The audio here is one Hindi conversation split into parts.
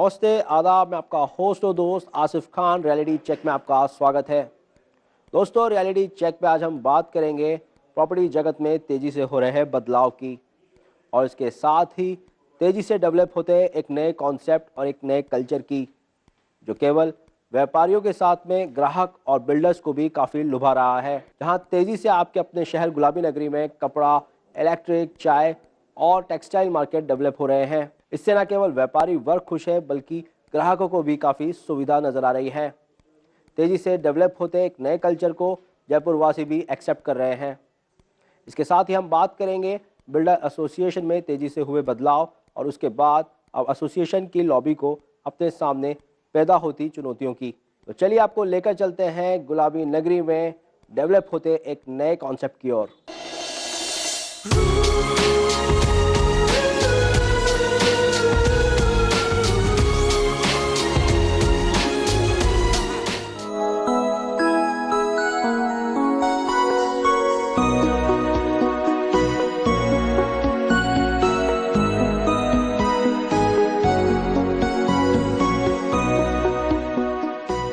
नमस्ते, आदाब। मैं आपका होस्ट और दोस्त आसिफ खान। रियलिटी चेक में आपका स्वागत है। दोस्तों, रियलिटी चेक पे आज हम बात करेंगे प्रॉपर्टी जगत में तेज़ी से हो रहे बदलाव की, और इसके साथ ही तेज़ी से डेवलप होते हैं एक नए कॉन्सेप्ट और एक नए कल्चर की, जो केवल व्यापारियों के साथ में ग्राहक और बिल्डर्स को भी काफ़ी लुभा रहा है। जहां तेज़ी से आपके अपने शहर गुलाबी नगरी में कपड़ा, इलेक्ट्रिक, चाय और टेक्सटाइल मार्केट डेवलप हो रहे हैं। इससे न केवल व्यापारी वर्ग खुश है, बल्कि ग्राहकों को भी काफ़ी सुविधा नज़र आ रही है। तेज़ी से डेवलप होते एक नए कल्चर को जयपुर वासी भी एक्सेप्ट कर रहे हैं। इसके साथ ही हम बात करेंगे बिल्डर एसोसिएशन में तेज़ी से हुए बदलाव, और उसके बाद अब एसोसिएशन की लॉबी को अपने सामने पैदा होती चुनौतियों की। तो चलिए आपको लेकर चलते हैं गुलाबी नगरी में डेवलप होते एक नए कॉन्सेप्ट की ओर।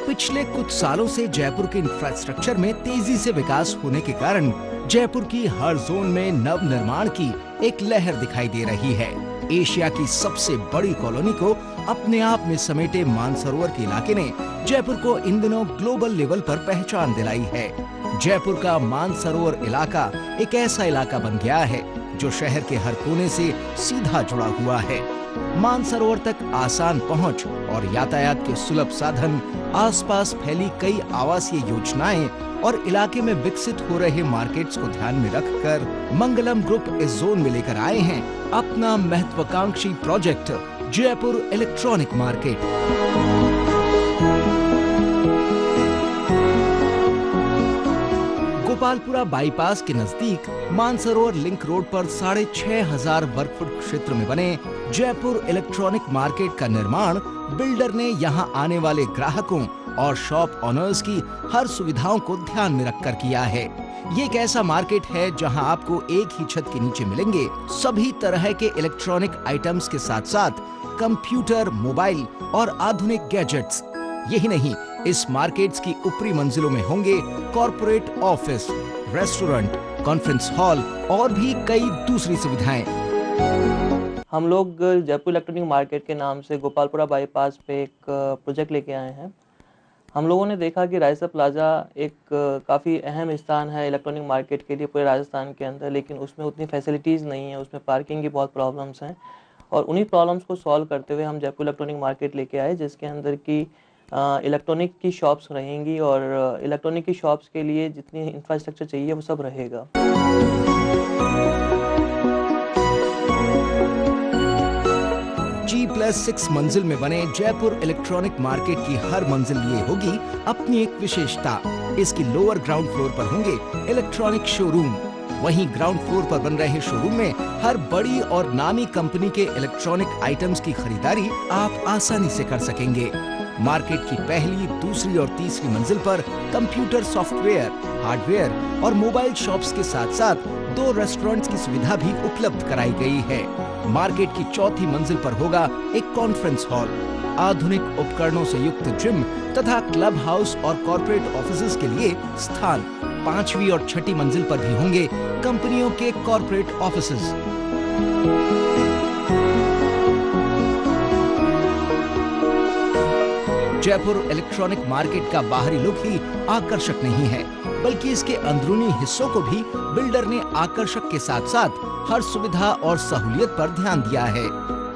पिछले कुछ सालों से जयपुर के इंफ्रास्ट्रक्चर में तेजी से विकास होने के कारण जयपुर की हर जोन में नव निर्माण की एक लहर दिखाई दे रही है। एशिया की सबसे बड़ी कॉलोनी को अपने आप में समेटे मानसरोवर के इलाके ने जयपुर को इन दिनों ग्लोबल लेवल पर पहचान दिलाई है। जयपुर का मानसरोवर इलाका एक ऐसा इलाका बन गया है जो शहर के हर कोने से सीधा जुड़ा हुआ है। मानसरोवर तक आसान पहुंच और यातायात के सुलभ साधन, आसपास फैली कई आवासीय योजनाएं और इलाके में विकसित हो रहे मार्केट्स को ध्यान में रखकर मंगलम ग्रुप इस जोन में लेकर आए हैं अपना महत्वाकांक्षी project Jaipur electronic market. Gopalpura bypass के नजदीक मानसरोवर लिंक रोड पर 6,500 वर्ग फुट क्षेत्र में बने जयपुर इलेक्ट्रॉनिक मार्केट का निर्माण बिल्डर ने यहां आने वाले ग्राहकों और शॉप ओनर्स की हर सुविधाओं को ध्यान में रखकर किया है। ये एक ऐसा मार्केट है जहां आपको एक ही छत के नीचे मिलेंगे सभी तरह के इलेक्ट्रॉनिक आइटम्स के साथ साथ कंप्यूटर, मोबाइल और आधुनिक गैजेट्स। यही नहीं, इस मार्केट्स की ऊपरी मंजिलों में होंगे corporate office, restaurant, conference hall और भी कई दूसरी सुविधाएं। हम लोग जयपुर इलेक्ट्रॉनिक मार्केट के नाम से गोपालपुरा बाईपास पे एक प्रोजेक्ट लेके आए हैं। हम लोगों ने देखा कि रायसा प्लाजा एक काफ़ी अहम स्थान है इलेक्ट्रॉनिक मार्केट के लिए पूरे राजस्थान के अंदर, लेकिन उसमें उतनी फैसिलिटीज़ नहीं है, उसमें पार्किंग की बहुत प्रॉब्लम्स हैं। और उन्हीं प्रॉब्लम्स को सॉल्व करते हुए हम जयपुर इलेक्ट्रॉनिक मार्केट लेके आए, जिसके अंदर की इलेक्ट्रॉनिक की शॉप्स रहेंगी और इलेक्ट्रॉनिक की शॉप्स के लिए जितनी इंफ्रास्ट्रक्चर चाहिए वो सब रहेगा। G+6 मंजिल में बने जयपुर इलेक्ट्रॉनिक मार्केट की हर मंजिल ये होगी अपनी एक विशेषता। इसकी लोअर ग्राउंड फ्लोर पर होंगे इलेक्ट्रॉनिक शोरूम। वहीं ग्राउंड फ्लोर पर बन रहे शोरूम में हर बड़ी और नामी कंपनी के इलेक्ट्रॉनिक आइटम्स की खरीदारी आप आसानी से कर सकेंगे। मार्केट की पहली, दूसरी और तीसरी मंजिल पर कंप्यूटर, सॉफ्टवेयर, हार्डवेयर और मोबाइल शॉप्स के साथ साथ 2 रेस्टोरेंट्स की सुविधा भी उपलब्ध कराई गई है। मार्केट की चौथी मंजिल पर होगा एक कॉन्फ्रेंस हॉल, आधुनिक उपकरणों से युक्त जिम तथा क्लब हाउस और कॉर्पोरेट ऑफिसेज के लिए स्थान। 5वीं और 6ठी मंजिल पर भी होंगे कंपनियों के corporate offices. Jaipur electronic market का बाहरी लुक ही आकर्षक नहीं है, बल्कि इसके अंदरूनी हिस्सों को भी बिल्डर ने आकर्षक के साथ साथ हर सुविधा और सहूलियत पर ध्यान दिया है।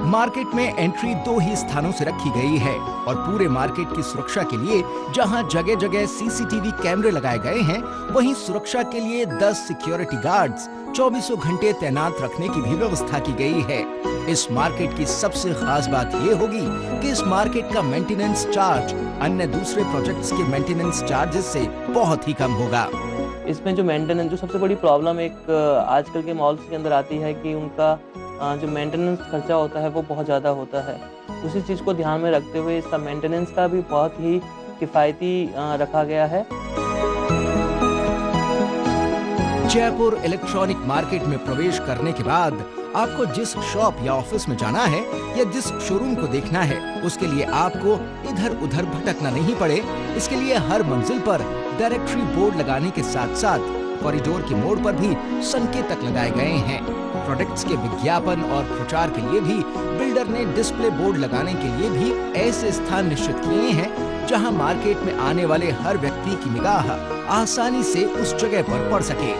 मार्केट में एंट्री 2 ही स्थानों से रखी गई है और पूरे मार्केट की सुरक्षा के लिए जहां जगह जगह सीसीटीवी कैमरे लगाए गए हैं, वहीं सुरक्षा के लिए 10 सिक्योरिटी गार्ड्स 24 घंटे तैनात रखने की भी व्यवस्था की गई है। इस मार्केट की सबसे खास बात ये होगी कि इस मार्केट का मेंटेनेंस चार्ज अन्य दूसरे प्रोजेक्ट्स के मेंटेनेंस चार्जेस से बहुत ही कम होगा। इसमें जो मेंटेनेंस, जो सबसे बड़ी प्रॉब्लम एक आजकल के मॉल्स के अंदर आती है कि उनका जो मेंटेनेंस खर्चा होता है वो बहुत ज़्यादा होता है। उसी चीज़ को ध्यान में रखते हुए इसका मेंटेनेंस का भी बहुत ही किफ़ायती रखा गया है। जयपुर इलेक्ट्रॉनिक मार्केट में प्रवेश करने के बाद आपको जिस शॉप या ऑफिस में जाना है या जिस शोरूम को देखना है, उसके लिए आपको इधर उधर भटकना नहीं पड़े। इसके लिए हर मंजिल पर डायरेक्टरी बोर्ड लगाने के साथ साथ कॉरिडोर के मोड़ पर भी संकेतक लगाए गए हैं। प्रोडक्ट्स के विज्ञापन और प्रचार के लिए भी बिल्डर ने डिस्प्ले बोर्ड लगाने के लिए भी ऐसे स्थान निश्चित किए हैं जहां मार्केट में आने वाले हर व्यक्ति की निगाह आसानी से उस जगह पर पड़ सके।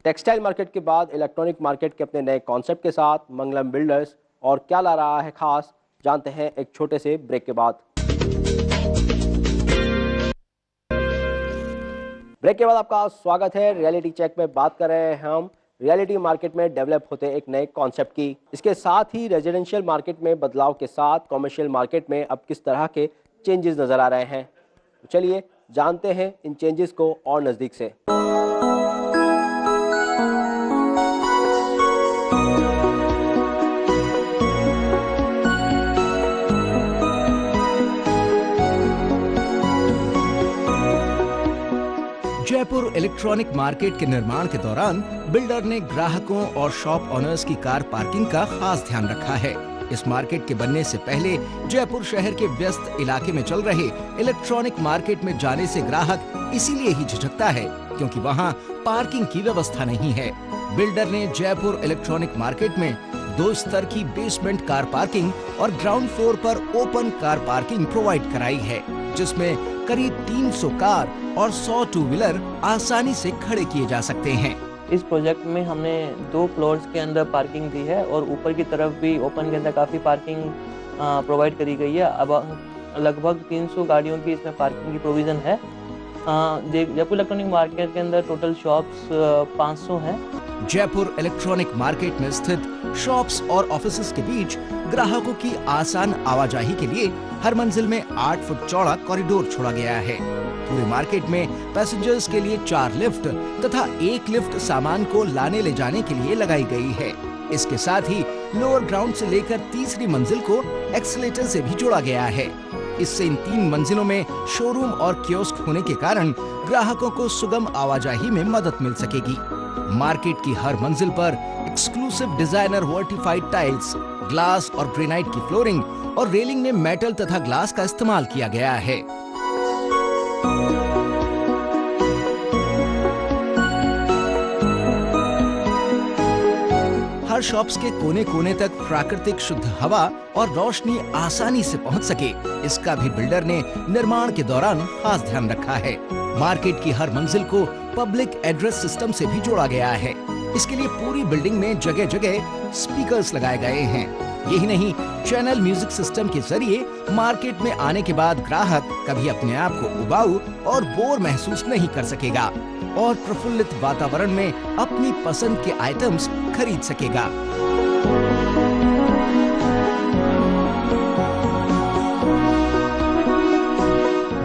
टेक्सटाइल मार्केट के बाद इलेक्ट्रॉनिक मार्केट के अपने नए कॉन्सेप्ट के साथ मंगलम बिल्डर्स और क्या ला रहा है खास, जानते हैं एक छोटे से ब्रेक के बाद। ब्रेक के बाद आपका स्वागत है। रियलिटी चेक में बात कर रहे हैं हम रियलिटी मार्केट में डेवलप होते एक नए कॉन्सेप्ट की। इसके साथ ही रेजिडेंशियल मार्केट में बदलाव के साथ कॉमर्शियल मार्केट में अब किस तरह के चेंजेस नजर आ रहे हैं। चलिए जानते हैं इन चेंजेस को और नजदीक से। जयपुर इलेक्ट्रॉनिक मार्केट के निर्माण के दौरान बिल्डर ने ग्राहकों और शॉप ओनर्स की कार पार्किंग का खास ध्यान रखा है। इस मार्केट के बनने से पहले जयपुर शहर के व्यस्त इलाके में चल रहे इलेक्ट्रॉनिक मार्केट में जाने से ग्राहक इसीलिए ही झिझकता है क्योंकि वहां पार्किंग की व्यवस्था नहीं है। बिल्डर ने जयपुर इलेक्ट्रॉनिक मार्केट में 2 स्तर की बेसमेंट कार पार्किंग और ग्राउंड फ्लोर पर ओपन कार पार्किंग प्रोवाइड कराई है, जिसमें करीब 300 कार और 100 टू व्हीलर आसानी से खड़े किए जा सकते हैं। इस प्रोजेक्ट में हमने 2 फ्लोर्स के अंदर पार्किंग दी है और ऊपर की तरफ भी ओपन के अंदर काफ़ी पार्किंग प्रोवाइड करी गई है। अब लगभग 300 गाड़ियों की इसमें पार्किंग की प्रोविज़न है। जयपुर इलेक्ट्रॉनिक मार्केट के अंदर टोटल शॉप्स 500 हैं। जयपुर इलेक्ट्रॉनिक मार्केट में स्थित शॉप्स और ऑफिसेज के बीच ग्राहकों की आसान आवाजाही के लिए हर मंजिल में 8 फुट चौड़ा कॉरिडोर छोड़ा गया है। पूरे मार्केट में पैसेंजर्स के लिए 4 लिफ्ट तथा 1 लिफ्ट सामान को लाने ले जाने के लिए लगाई गई है। इसके साथ ही लोअर ग्राउंड से लेकर तीसरी मंजिल को एक्सीलेटर से भी जोड़ा गया है। इससे इन 3 मंजिलों में शोरूम और कियोस्क होने के कारण ग्राहकों को सुगम आवाजाही में मदद मिल सकेगी। मार्केट की हर मंजिल पर exclusive designer vitrified tiles, glass और ग्रेनाइट की फ्लोरिंग और रेलिंग में मेटल तथा ग्लास का इस्तेमाल किया गया है। हर शॉप्स के कोने कोने तक प्राकृतिक शुद्ध हवा और रोशनी आसानी से पहुंच सके, इसका भी बिल्डर ने निर्माण के दौरान खास ध्यान रखा है। मार्केट की हर मंजिल को पब्लिक एड्रेस सिस्टम से भी जोड़ा गया है। इसके लिए पूरी बिल्डिंग में जगह जगह स्पीकर्स लगाए गए हैं। यही नहीं, चैनल म्यूजिक सिस्टम के जरिए मार्केट में आने के बाद ग्राहक कभी अपने आप को उबाऊ और बोर महसूस नहीं कर सकेगा और प्रफुल्लित वातावरण में अपनी पसंद के आइटम्स खरीद सकेगा।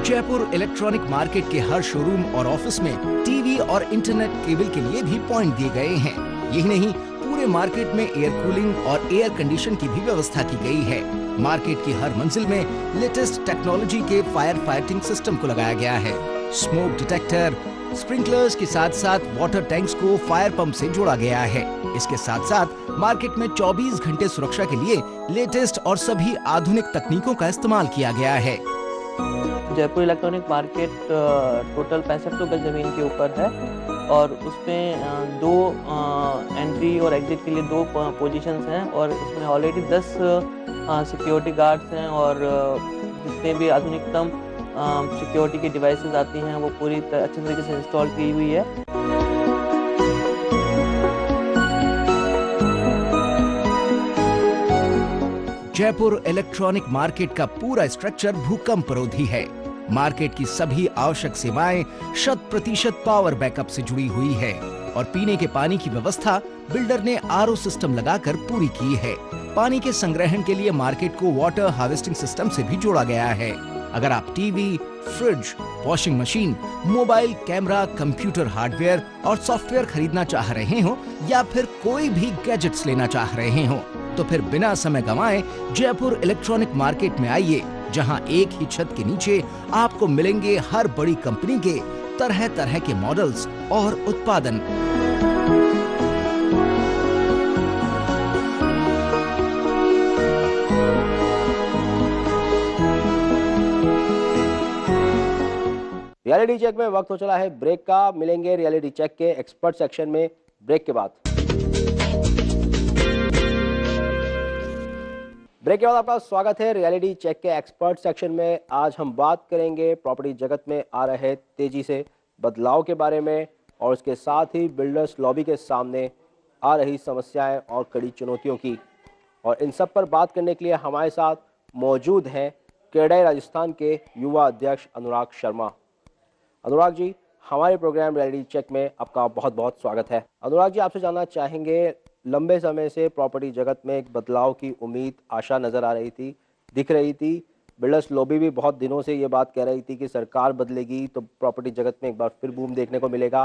जयपुर इलेक्ट्रॉनिक मार्केट के हर शोरूम और ऑफिस में टीवी और इंटरनेट केबल के लिए भी पॉइंट दिए गए हैं। यही नहीं, पूरे मार्केट में एयर कूलिंग और एयर कंडीशन की भी व्यवस्था की गई है। मार्केट की हर मंजिल में लेटेस्ट टेक्नोलॉजी के फायर फाइटिंग सिस्टम को लगाया गया है। स्मोक डिटेक्टर, स्प्रिंकलर्स के साथ साथ वाटर टैंक्स को फायर पंप से जोड़ा गया है। इसके साथ साथ मार्केट में 24 घंटे सुरक्षा के लिए लेटेस्ट और सभी आधुनिक तकनीकों का इस्तेमाल किया गया है। जयपुर इलेक्ट्रॉनिक मार्केट टोटल 65 गज जमीन के ऊपर है और उसमें 2 एंट्री और एग्जिट के लिए 2 पोजीशंस हैं और इसमें ऑलरेडी 10 सिक्योरिटी गार्ड्स हैं और जितने भी आधुनिकतम सिक्योरिटी की डिवाइसेस आती हैं वो पूरी अच्छे तरीके से इंस्टॉल की हुई है। जयपुर इलेक्ट्रॉनिक मार्केट का पूरा स्ट्रक्चर भूकंपरोधी है। मार्केट की सभी आवश्यक सेवाएं 100% पावर बैकअप से जुड़ी हुई है और पीने के पानी की व्यवस्था बिल्डर ने आरओ सिस्टम लगाकर पूरी की है। पानी के संग्रहण के लिए मार्केट को वाटर हार्वेस्टिंग सिस्टम से भी जोड़ा गया है। अगर आप TV, fridge, washing machine, mobile, camera, computer hardware और सॉफ्टवेयर खरीदना चाह रहे हो या फिर कोई भी गैजेट्स लेना चाह रहे हो तो फिर बिना समय गंवाए जयपुर इलेक्ट्रॉनिक मार्केट में आइए, जहां एक ही छत के नीचे आपको मिलेंगे हर बड़ी कंपनी के तरह तरह के मॉडल्स और उत्पादन। रियलिटी चेक में वक्त हो चला है ब्रेक का। मिलेंगे रियलिटी चेक के एक्सपर्ट सेक्शन में ब्रेक के बाद। ब्रेक के बाद आपका स्वागत है रियलिटी चेक के एक्सपर्ट सेक्शन में। आज हम बात करेंगे प्रॉपर्टी जगत में आ रहे तेजी से बदलाव के बारे में और उसके साथ ही बिल्डर्स लॉबी के सामने आ रही समस्याएं और कड़ी चुनौतियों की। और इन सब पर बात करने के लिए हमारे साथ मौजूद हैं क्रेडाई राजस्थान के युवा अध्यक्ष अनुराग शर्मा। अनुराग जी, हमारे प्रोग्राम रियलिटी चेक में आपका बहुत बहुत स्वागत है। अनुराग जी, आपसे जानना चाहेंगे, लंबे समय से प्रॉपर्टी जगत में एक बदलाव की उम्मीद, आशा नज़र आ रही थी, दिख रही थी। बिल्डर्स लॉबी भी बहुत दिनों से ये बात कह रही थी कि सरकार बदलेगी तो प्रॉपर्टी जगत में एक बार फिर बूम देखने को मिलेगा।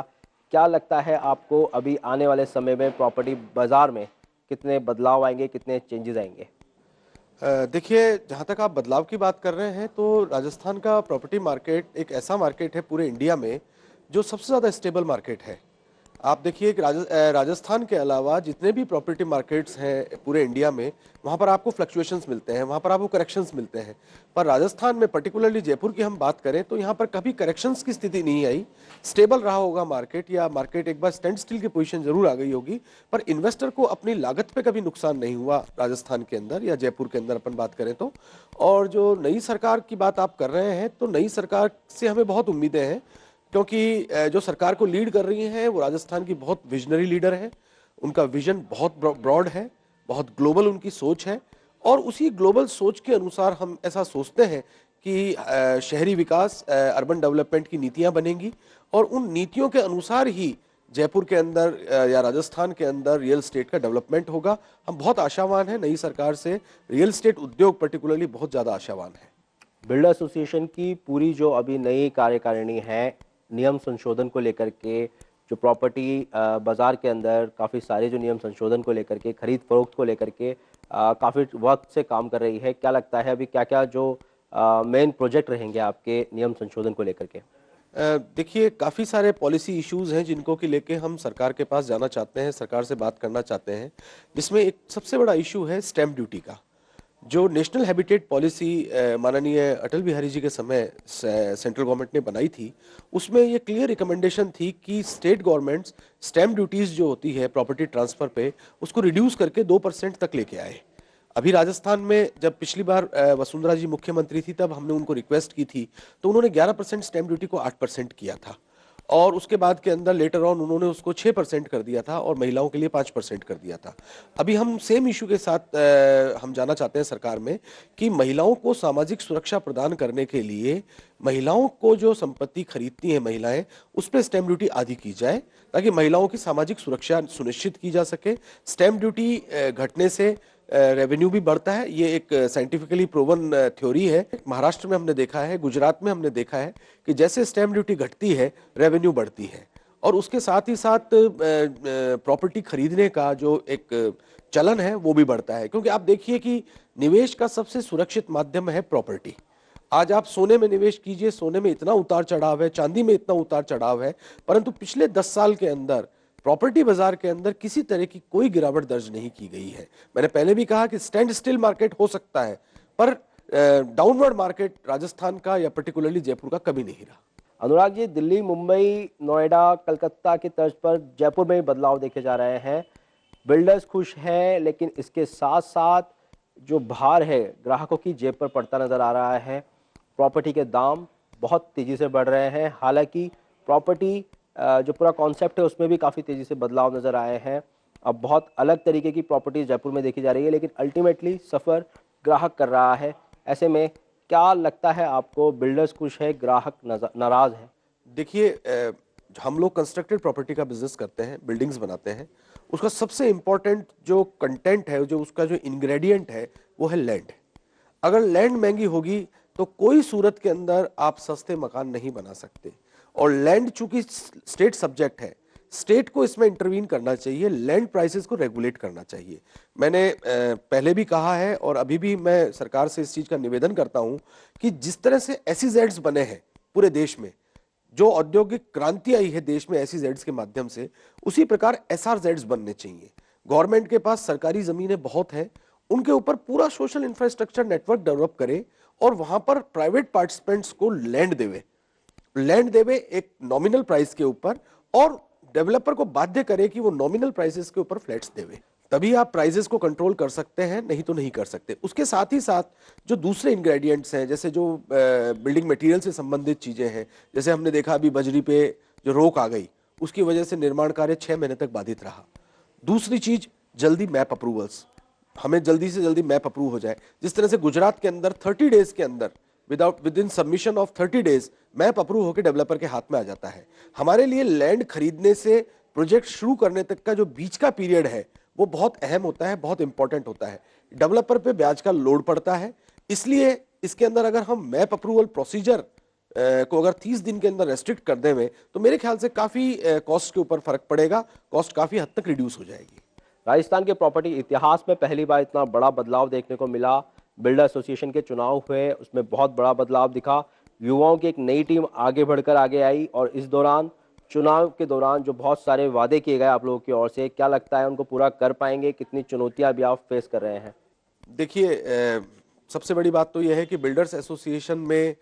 क्या लगता है आपको अभी आने वाले समय में प्रॉपर्टी बाज़ार में कितने बदलाव आएंगे, कितने चेंजेस आएंगे? देखिए, जहाँ तक आप बदलाव की बात कर रहे हैं तो राजस्थान का प्रॉपर्टी मार्केट एक ऐसा मार्केट है पूरे इंडिया में जो सबसे ज़्यादा स्टेबल मार्केट है। आप देखिए कि राजस्थान के अलावा जितने भी प्रॉपर्टी मार्केट्स हैं पूरे इंडिया में, वहाँ पर आपको फ्लक्चुएशंस मिलते हैं, वहाँ पर आपको करेक्शंस मिलते हैं। पर राजस्थान में, पर्टिकुलरली जयपुर की हम बात करें तो यहाँ पर कभी करेक्शंस की स्थिति नहीं आई। स्टेबल रहा होगा मार्केट, या मार्केट एक बार स्टैंड स्टिल की पोजीशन जरूर आ गई होगी, पर इन्वेस्टर को अपनी लागत पे कभी नुकसान नहीं हुआ राजस्थान के अंदर या जयपुर के अंदर अपन बात करें तो। और जो नई सरकार की बात आप कर रहे हैं तो नई सरकार से हमें बहुत उम्मीदें हैं, क्योंकि जो सरकार को लीड कर रही हैं वो राजस्थान की बहुत विजनरी लीडर है। उनका विजन बहुत ब्रॉड है, बहुत ग्लोबल उनकी सोच है, और उसी ग्लोबल सोच के अनुसार हम ऐसा सोचते हैं कि शहरी विकास, अर्बन डेवलपमेंट की नीतियां बनेंगी और उन नीतियों के अनुसार ही जयपुर के अंदर या राजस्थान के अंदर रियल एस्टेट का डेवलपमेंट होगा। हम बहुत आशावान हैं नई सरकार से, रियल एस्टेट उद्योग पर्टिकुलरली बहुत ज़्यादा आशावान है। बिल्डर एसोसिएशन की पूरी जो अभी नई कार्यकारिणी है, नियम संशोधन को लेकर के, जो प्रॉपर्टी बाज़ार के अंदर काफ़ी सारे जो नियम संशोधन को लेकर के, खरीद फरोख्त को लेकर के काफ़ी वक्त से काम कर रही है। क्या लगता है अभी क्या क्या जो मेन प्रोजेक्ट रहेंगे आपके नियम संशोधन को लेकर के? देखिए, काफ़ी सारे पॉलिसी इश्यूज हैं जिनको कि लेके हम सरकार के पास जाना चाहते हैं, सरकार से बात करना चाहते हैं, जिसमें एक सबसे बड़ा इशू है स्टैम्प ड्यूटी का। जो नेशनल हैबिटेट पॉलिसी माननीय अटल बिहारी जी के समय सेंट्रल गवर्नमेंट ने बनाई थी, उसमें ये क्लियर रिकमेंडेशन थी कि स्टेट गवर्नमेंट्स स्टैम्प ड्यूटीज जो होती है प्रॉपर्टी ट्रांसफर पे, उसको रिड्यूस करके 2% तक लेके आए। अभी राजस्थान में जब पिछली बार वसुंधरा जी मुख्यमंत्री थी तब हमने उनको रिक्वेस्ट की थी, तो उन्होंने 11% स्टैम्प ड्यूटी को 8% किया था, और उसके बाद के अंदर लेटर ऑन उन्होंने उसको 6% कर दिया था और महिलाओं के लिए 5% कर दिया था। अभी हम सेम इशू के साथ हम जाना चाहते हैं सरकार में कि महिलाओं को सामाजिक सुरक्षा प्रदान करने के लिए महिलाओं को जो संपत्ति खरीदती हैं महिलाएं, उस पर स्टैम्प ड्यूटी आदि की जाए ताकि महिलाओं की सामाजिक सुरक्षा सुनिश्चित की जा सके। स्टैम्प ड्यूटी घटने से रेवेन्यू भी बढ़ता है, ये एक साइंटिफिकली प्रूवन थ्योरी है। महाराष्ट्र में हमने देखा है, गुजरात में हमने देखा है कि जैसे स्टैम्प ड्यूटी घटती है रेवेन्यू बढ़ती है, और उसके साथ ही साथ प्रॉपर्टी खरीदने का जो एक चलन है वो भी बढ़ता है। क्योंकि आप देखिए कि निवेश का सबसे सुरक्षित माध्यम है प्रॉपर्टी। आज आप सोने में निवेश कीजिए, सोने में इतना उतार चढ़ाव है, चांदी में इतना उतार चढ़ाव है, परंतु पिछले 10 साल के अंदर प्रॉपर्टी बाजार के अंदर किसी तरह की कोई गिरावट दर्ज नहीं की गई है। मैंने पहले भी कहा कि स्टैंड स्टिल मार्केट हो सकता है, पर डाउनवर्ड मार्केट राजस्थान का या पर्टिकुलरली जयपुर का कभी नहीं रहा। अनुराग जी, दिल्ली, मुंबई, नोएडा, कलकत्ता की तर्ज पर जयपुर में भी बदलाव देखे जा रहे हैं। बिल्डर्स खुश हैं, लेकिन इसके साथ साथ जो भार है ग्राहकों की जेब पर पड़ता नजर आ रहा है। प्रॉपर्टी के दाम बहुत तेजी से बढ़ रहे हैं। हालांकि प्रॉपर्टी जो पूरा कॉन्सेप्ट है उसमें भी काफ़ी तेज़ी से बदलाव नज़र आए हैं। अब बहुत अलग तरीके की प्रॉपर्टी जयपुर में देखी जा रही है, लेकिन अल्टीमेटली सफ़र ग्राहक कर रहा है। ऐसे में क्या लगता है आपको, बिल्डर्स खुश है, ग्राहक नाराज़ है? देखिए, हम लोग कंस्ट्रक्टेड प्रॉपर्टी का बिजनेस करते हैं, बिल्डिंग्स बनाते हैं। उसका सबसे इम्पोर्टेंट जो कंटेंट है, जो उसका जो इंग्रेडिएंट है, वो है लैंड। अगर लैंड महंगी होगी तो कोई सूरत के अंदर आप सस्ते मकान नहीं बना सकते। और लैंड चूंकि स्टेट सब्जेक्ट है, स्टेट को इसमें इंटरवीन करना चाहिए, लैंड प्राइसेस को रेगुलेट करना चाहिए। मैंने पहले भी कहा है और अभी भी मैं सरकार से इस चीज का निवेदन करता हूं कि जिस तरह से SEZs बने हैं पूरे देश में, जो औद्योगिक क्रांति आई है देश में SEZs के माध्यम से, उसी प्रकार SRZs बनने चाहिए। गवर्नमेंट के पास सरकारी जमीनें बहुत है, उनके ऊपर पूरा सोशल इंफ्रास्ट्रक्चर नेटवर्क डेवलप करे और वहां पर प्राइवेट पार्टिसिपेंट्स को लैंड देवे एक नॉमिनल प्राइस के ऊपर, और डेवलपर को बाध्य करे कि वो नॉमिनल प्राइसेस के ऊपर फ्लैट्स देवे। तभी आप प्राइसेस को कंट्रोल कर सकते हैं, नहीं तो नहीं कर सकते। उसके साथ ही साथ जो दूसरे इंग्रेडिएंट्स हैं, जैसे जो बिल्डिंग मटेरियल से संबंधित चीजें हैं, जैसे हमने देखा अभी बजरी पे जो रोक आ गई, उसकी वजह से निर्माण कार्य 6 महीने तक बाधित रहा। दूसरी चीज, जल्दी मैप अप्रूवल्स, हमें जल्दी से जल्दी मैप अप्रूव हो जाए। जिस तरह से गुजरात के अंदर 30 डेज के अंदर with in submission of 30 days map approve होकर डेवलपर के हाथ में आ जाता है। हमारे लिए लैंड खरीदने से प्रोजेक्ट शुरू करने तक का जो बीच का पीरियड है वो बहुत अहम होता है, बहुत इंपॉर्टेंट होता है। डेवलपर पे ब्याज का लोड पड़ता है, इसलिए इसके अंदर अगर हम मैप अप्रूवल प्रोसीजर को अगर 30 दिन के अंदर रेस्ट्रिक्ट कर दें तो मेरे ख्याल से काफी कॉस्ट के ऊपर फर्क पड़ेगा, कॉस्ट काफी हद तक रिड्यूस हो जाएगी। राजस्थान के प्रॉपर्टी इतिहास में पहली बार इतना बड़ा बदलाव देखने को मिला। बिल्डर एसोसिएशन के चुनाव हुए, उसमें बहुत बड़ा बदलाव दिखा। युवाओं की एक नई टीम आगे बढ़कर आगे आई, और इस दौरान चुनाव के दौरान जो बहुत सारे वादे किए गए आप लोगों की ओर से, क्या लगता है उनको पूरा कर पाएंगे? कितनी चुनौतियां भी आप फेस कर रहे हैं? देखिए, सबसे बड़ी बात तो यह है कि बिल्डर्स एसोसिएशन में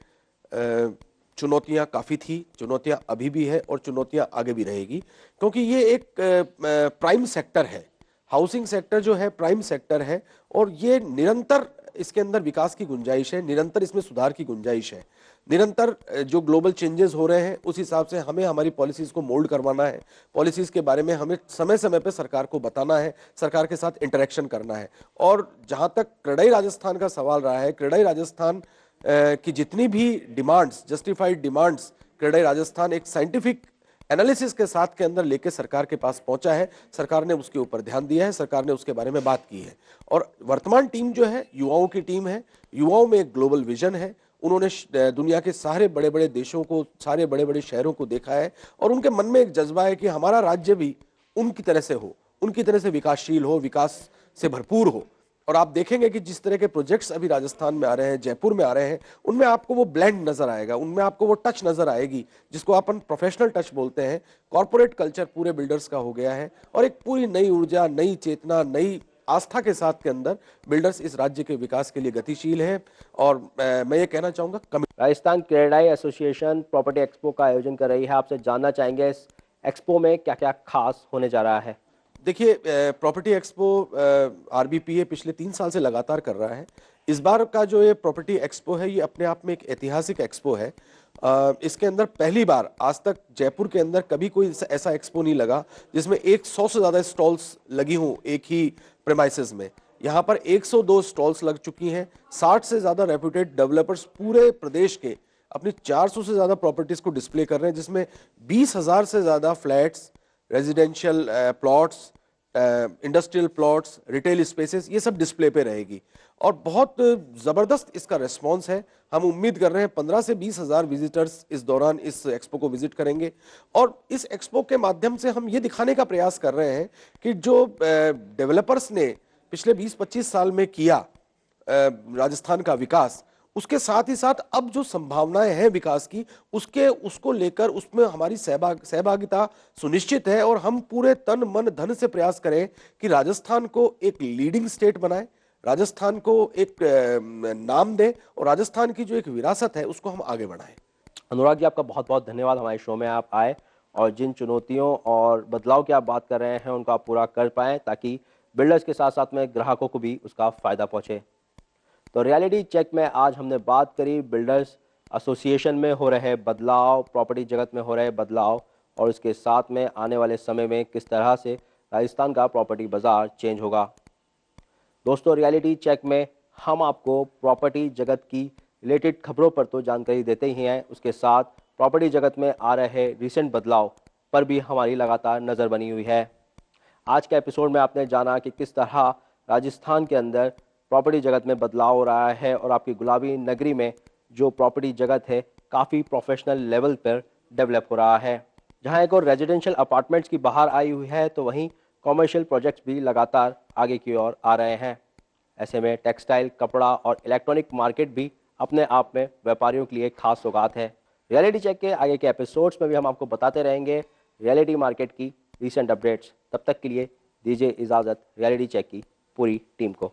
चुनौतियां काफ़ी थी, चुनौतियां अभी भी है और चुनौतियां आगे भी रहेगी, क्योंकि ये एक प्राइम सेक्टर है। हाउसिंग सेक्टर जो है प्राइम सेक्टर है, और ये निरंतर इसके अंदर विकास की गुंजाइश है, निरंतर इसमें सुधार की गुंजाइश है। निरंतर जो ग्लोबल चेंजेस हो रहे हैं उस हिसाब से हमें हमारी पॉलिसीज को मोल्ड करवाना है। पॉलिसीज के बारे में हमें समय समय पे सरकार को बताना है, सरकार के साथ इंटरेक्शन करना है। और जहां तक क्रेडाई राजस्थान का सवाल रहा है, क्रेडाई राजस्थान की जितनी भी demands, justified demands, CREDAI Rajasthan एक साइंटिफिक एनालिसिस के साथ के अंदर लेके सरकार के पास पहुंचा है। सरकार ने उसके ऊपर ध्यान दिया है, सरकार ने उसके बारे में बात की है। और वर्तमान टीम जो है युवाओं की टीम है, युवाओं में एक ग्लोबल विजन है। उन्होंने दुनिया के सारे बड़े बड़े देशों को, सारे बड़े बड़े शहरों को देखा है, और उनके मन में एक जज्बा है कि हमारा राज्य भी उनकी तरह से हो, उनकी तरह से विकासशील हो, विकास से भरपूर हो। और आप देखेंगे कि जिस तरह के प्रोजेक्ट्स अभी राजस्थान में आ रहे हैं, जयपुर में आ रहे हैं, उनमें आपको वो ब्लेंड नजर आएगा, उनमें आपको वो टच नजर आएगी जिसको अपन प्रोफेशनल टच बोलते हैं। कॉर्पोरेट कल्चर पूरे बिल्डर्स का हो गया है, और एक पूरी नई ऊर्जा, नई चेतना, नई आस्था के साथ के अंदर बिल्डर्स इस राज्य के विकास के लिए गतिशील है। और मैं ये कहना चाहूंगा, Rajasthan CREDAI association property expo का आयोजन कर रही है। आपसे जानना चाहेंगे इस एक्सपो में क्या क्या खास होने जा रहा है? देखिए, प्रॉपर्टी एक्सपो RBPA पिछले 3 साल से लगातार कर रहा है। इस बार का जो ये प्रॉपर्टी एक्सपो है, ये अपने आप में एक ऐतिहासिक एक्सपो है। इसके अंदर पहली बार आज तक जयपुर के अंदर कभी कोई ऐसा एक्सपो नहीं लगा जिसमें 100 से ज्यादा स्टॉल्स लगी हों एक ही प्रेमाइसेस में। यहाँ पर 102 स्टॉल्स लग चुकी हैं। 60 से ज्यादा रेप्यूटेड डेवलपर्स पूरे प्रदेश के अपनी 400 से ज्यादा प्रॉपर्टीज को डिस्प्ले कर रहे हैं, जिसमें 20,000 से ज्यादा flats, residential plots, industrial plots, retail spaces, ये सब डिस्प्ले पे रहेगी। और बहुत जबरदस्त इसका रिस्पांस है। हम उम्मीद कर रहे हैं 15 से 20,000 विजिटर्स इस दौरान इस एक्सपो को विजिट करेंगे। और इस एक्सपो के माध्यम से हम ये दिखाने का प्रयास कर रहे हैं कि जो डेवलपर्स ने पिछले 20-25 साल में किया राजस्थान का विकास, उसके साथ ही साथ अब जो संभावनाएं हैं विकास की, उसको लेकर उसमें हमारी सहभागिता सुनिश्चित है। और हम पूरे तन मन धन से प्रयास करें कि राजस्थान को एक लीडिंग स्टेट बनाए, राजस्थान को एक नाम दे, और राजस्थान की जो एक विरासत है उसको हम आगे बढ़ाएं। अनुराग जी, आपका बहुत बहुत धन्यवाद हमारे शो में आप आए, और जिन चुनौतियों और बदलाव की आप बात कर रहे हैं उनको आप पूरा कर पाएं, ताकि बिल्डर्स के साथ साथ में ग्राहकों को भी उसका फायदा पहुंचे। तो रियलिटी चेक में आज हमने बात करी बिल्डर्स एसोसिएशन में हो रहे बदलाव, प्रॉपर्टी जगत में हो रहे बदलाव, और इसके साथ में आने वाले समय में किस तरह से राजस्थान का प्रॉपर्टी बाजार चेंज होगा। दोस्तों, रियलिटी चेक में हम आपको प्रॉपर्टी जगत की रिलेटेड खबरों पर तो जानकारी देते ही हैं, उसके साथ प्रॉपर्टी जगत में आ रहे रिसेंट बदलाव पर भी हमारी लगातार नज़र बनी हुई है। आज के एपिसोड में आपने जाना कि किस तरह राजस्थान के अंदर प्रॉपर्टी जगत में बदलाव हो रहा है, और आपकी गुलाबी नगरी में जो प्रॉपर्टी जगत है काफ़ी प्रोफेशनल लेवल पर डेवलप हो रहा है। जहां एक और रेजिडेंशियल अपार्टमेंट्स की बाहर आई हुई है, तो वहीं कॉमर्शियल प्रोजेक्ट्स भी लगातार आगे की ओर आ रहे हैं। ऐसे में टेक्सटाइल, कपड़ा और इलेक्ट्रॉनिक मार्केट भी अपने आप में व्यापारियों के लिए खास सौगात है। रियलिटी चेक के आगे के एपिसोड्स में भी हम आपको बताते रहेंगे रियलिटी मार्केट की रीसेंट अपडेट्स। तब तक के लिए दीजिए इजाज़त रियलिटी चेक की पूरी टीम को।